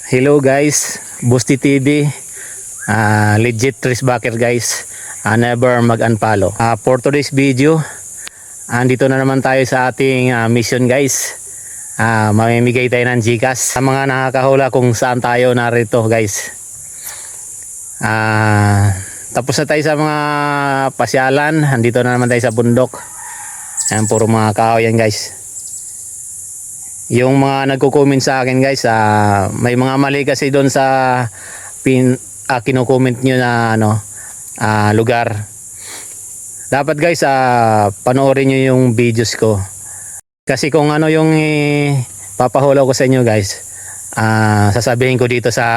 Hello guys, Busti TV, legit Trisbacker guys, never mag-unfollow. For today's video, andito na naman tayo sa ating mission guys. Mamimigay tayo ng GCash sa mga nakakahula kung saan tayo narito guys. Tapos na tayo sa mga pasyalan, andito na naman tayo sa bundok. Ayan, puro mga kahoy yan guys. Yung mga nagko-comment sa akin guys, may mga mali kasi doon sa kino-comment nyo na lugar. Dapat guys, panoorin nyo yung videos ko. Kasi kung ano yung papahula ko sa inyo guys, sasabihin ko dito sa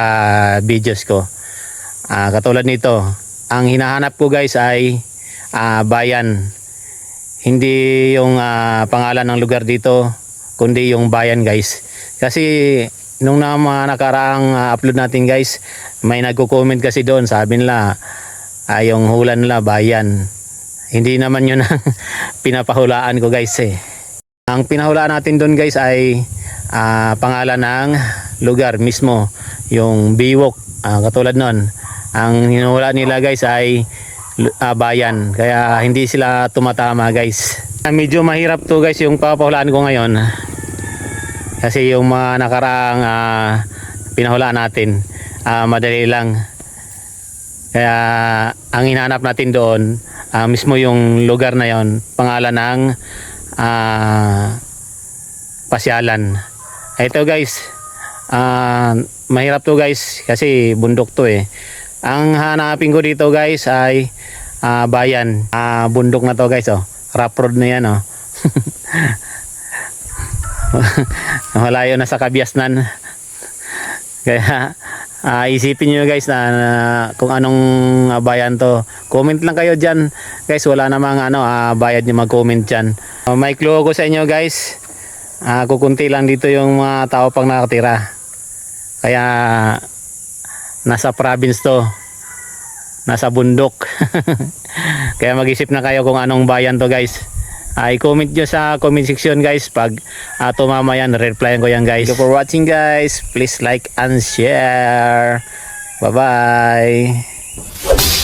videos ko. Katulad nito, ang hinahanap ko guys ay bayan. Hindi yung pangalan ng lugar dito, kundi yung bayan guys. Kasi nung mga nakaraang upload natin guys, may nagko-comment kasi doon, sabi nila yung hula nila bayan. Hindi naman yun ang pinapahulaan ko guys eh. Ang pinahulaan natin doon guys ay pangalan ng lugar mismo, yung Biwok, katulad nun. Ang hinula nila guys ay bayan, kaya hindi sila tumatama guys. Medyo mahirap to guys yung papahulaan ko ngayon. Kasi yung mga nakaraang pinahulaan natin, madali lang. Kaya ang hinahanap natin doon, mismo yung lugar na yon, pangalan ng pasyalan. Ito guys, mahirap to guys kasi bundok to eh. Ang hanapin ko dito guys ay bayan. Bundok na to guys, oh. Rough road na yan, oh. Malayo na sa Kabiasnan. Kaya isipin nyo guys na kung anong bayan to. Comment lang kayo dyan guys, wala namang bayad nyo mag-comment dyan. May clue ko sa inyo guys, kukunti lang dito yung mga tao pang nakatira. Kaya nasa province to, nasa bundok. Kaya mag-isip na kayo kung anong bayan to guys. I-comment nyo sa comment section guys. Pag tumama yan, replyan ko yan guys. Thank you for watching guys. Please like and share. Bye bye.